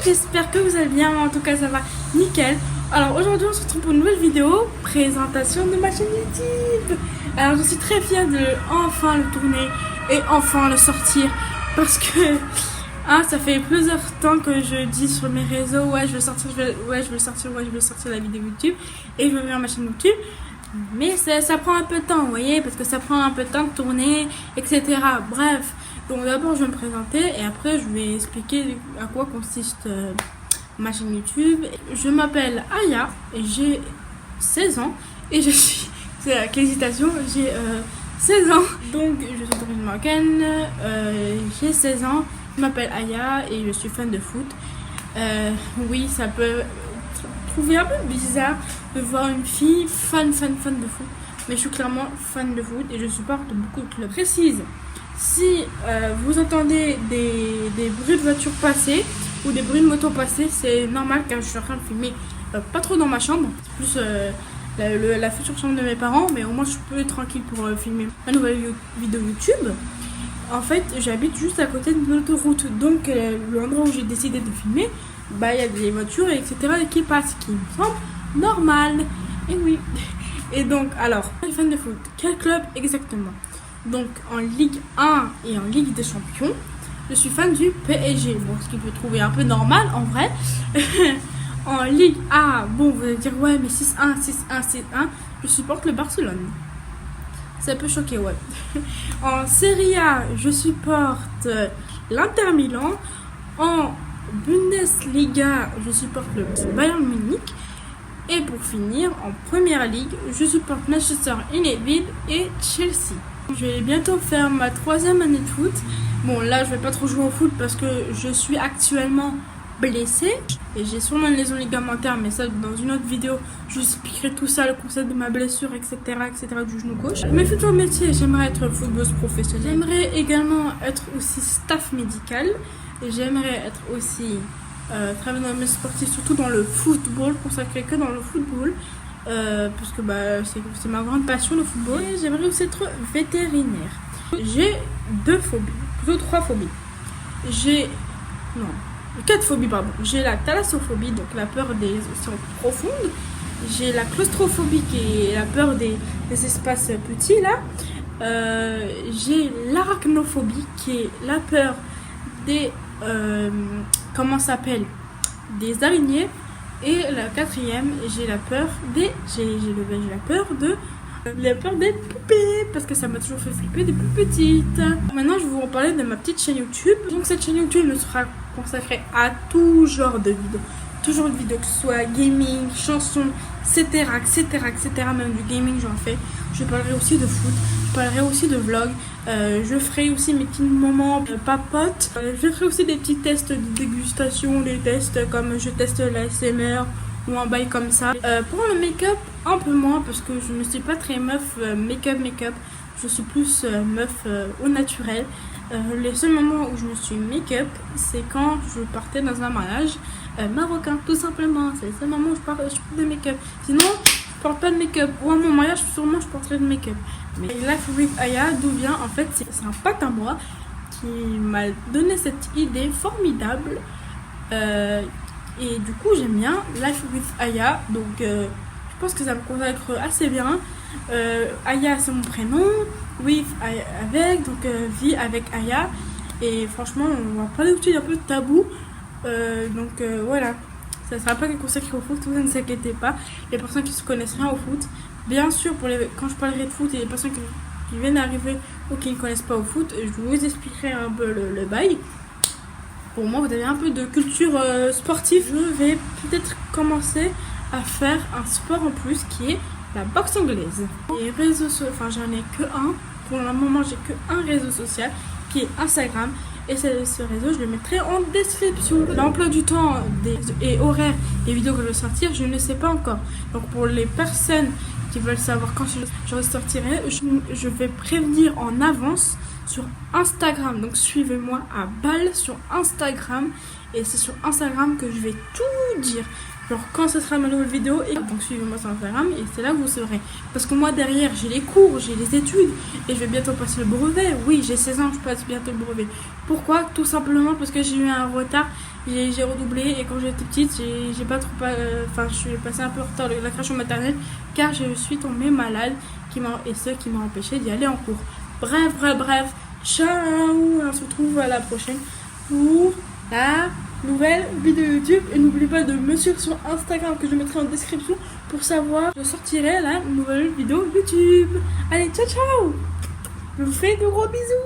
j'espère que vous allez bien, en tout cas ça va nickel. Alors aujourd'hui on se retrouve pour une nouvelle vidéo, présentation de ma chaîne YouTube. Alors je suis très fière de enfin le tourner et enfin le sortir parce que ça fait plusieurs temps que je dis sur mes réseaux ouais je veux sortir la vidéo YouTube et je veux faire ma chaîne YouTube. Mais ça prend un peu de temps, vous voyez, parce que ça prend un peu de temps de tourner, etc. Bref, donc d'abord je vais me présenter et après je vais expliquer à quoi consiste ma chaîne YouTube. Je m'appelle Aya et j'ai 16 ans et je suis, c'est avec l'hésitation, j'ai 16 ans. Donc je suis d'origine marocaine, j'ai 16 ans, je m'appelle Aya et je suis fan de foot. Oui, ça peut trouver un peu bizarre de voir une fille fan de foot, mais je suis clairement fan de foot et je supporte beaucoup de clubs. Précise, si vous entendez des bruits de voiture passer ou des bruits de moto passer, c'est normal car je suis en train de filmer pas trop dans ma chambre, c'est plus la future chambre de mes parents, mais au moins je peux être tranquille pour filmer ma nouvelle vidéo YouTube. En fait, j'habite juste à côté de l'autoroute, donc l'endroit où j'ai décidé de filmer, il y a des voitures, etc. qui passent, qui me semble normal. Et oui. Et donc, alors, les fans de foot, quel club exactement? Donc, en Ligue 1 et en Ligue des Champions, je suis fan du PSG. Bon, ce qu'il peut trouver un peu normal, en vrai. En Ligue A, bon, vous allez dire, ouais, mais 6-1, 6-1, 6-1, je supporte le Barcelone. Ça peut choquer, ouais. En Serie A, je supporte l'Inter Milan. En Bundesliga, je supporte le Bayern Munich. Et pour finir, en Première Ligue, je supporte Manchester United et Chelsea. Je vais bientôt faire ma 3e année de foot. Bon, là, je vais pas trop jouer au foot parce que je suis actuellement blessée. Et j'ai sûrement une lésion ligamentaire, mais ça, dans une autre vidéo, je vous expliquerai tout ça, le concept de ma blessure, etc., du genou gauche. Mes futurs métiers, j'aimerais être footballeuse professionnelle. J'aimerais également être aussi staff médical. Et j'aimerais être aussi travailler dans le milieu sportif, surtout dans le football, consacré que dans le football, parce que c'est ma grande passion, le football. Et j'aimerais aussi être vétérinaire. J'ai 2 phobies, plutôt 3 phobies. J'ai 4 phobies, pardon. J'ai la thalassophobie, donc la peur des océans profondes. J'ai la claustrophobie, qui est la peur des espaces petits là. J'ai l'arachnophobie, qui est la peur des comment ça s'appelle, des araignées. Et la 4e, j'ai la peur des des poupées, parce que ça m'a toujours fait flipper depuis petite. Maintenant je vais vous en parler de ma petite chaîne YouTube. Donc cette chaîne YouTube me sera consacrée à tout genre de vidéos, toujours de vidéos, que ce soit gaming, chansons, etc., même du gaming j'en fais. Je parlerai aussi de foot, je parlerai aussi de vlog, je ferai aussi mes petits moments papotes, je ferai aussi des petits tests de dégustation, des tests comme je teste l'ASMR ou un bail comme ça. Pour le make-up, un peu moins parce que je ne suis pas très meuf make-up, je suis plus meuf au naturel. Les seuls moments où je me suis make-up, c'est quand je partais dans un mariage marocain, tout simplement. C'est le seul moment où je porte de make-up. Sinon, je porte pas de make-up. Ou à mon mariage, sûrement, je porterai de make-up. Mais Life with Aya, d'où vient? En fait, c'est un pote à moi qui m'a donné cette idée formidable. Et du coup, j'aime bien Life with Aya. Donc, je pense que ça me consacre assez bien. Aya, c'est mon prénom. With avec, donc vie avec Aya. Et franchement, on va parler aussi un peu de tabou. Voilà. Ça sera pas consacré au foot, vous ne vous inquiétez pas. Les personnes qui se connaissent rien au foot, bien sûr, quand je parlerai de foot et les personnes qui viennent d'arriver ou qui ne connaissent pas au foot, je vous expliquerai un peu le bail. Pour moi, vous avez un peu de culture sportive. Je vais peut-être commencer à faire un sport en plus qui est la boxe anglaise. Les réseaux sociaux, j'en ai que un. Pour le moment, j'ai que un réseau social qui est Instagram. Et ce réseau, je le mettrai en description. L'emploi du temps et horaire des vidéos que je vais sortir, je ne sais pas encore. Donc pour les personnes qui veulent savoir quand je ressortirai, je vais prévenir en avance sur Instagram. Donc suivez-moi à balle sur Instagram. Et c'est sur Instagram que je vais tout dire. genre quand ce sera ma nouvelle vidéo. Et donc suivez-moi sur Instagram et c'est là que vous saurez. Parce que moi derrière j'ai les cours, j'ai les études et je vais bientôt passer le brevet. Oui, j'ai 16 ans, je passe bientôt le brevet. Pourquoi? Tout simplement parce que j'ai eu un retard, j'ai redoublé et quand j'étais petite j'ai pas trop je suis passée un peu en retard de la crèche maternelle car je suis tombée malade et ce qui m'a empêché d'y aller en cours. Bref, ciao, on se retrouve à la prochaine pour la nouvelle vidéo YouTube et n'oubliez pas de me suivre sur Instagram que je mettrai en description pour savoir je sortirai la nouvelle vidéo YouTube. Allez, ciao, je vous fais de gros bisous.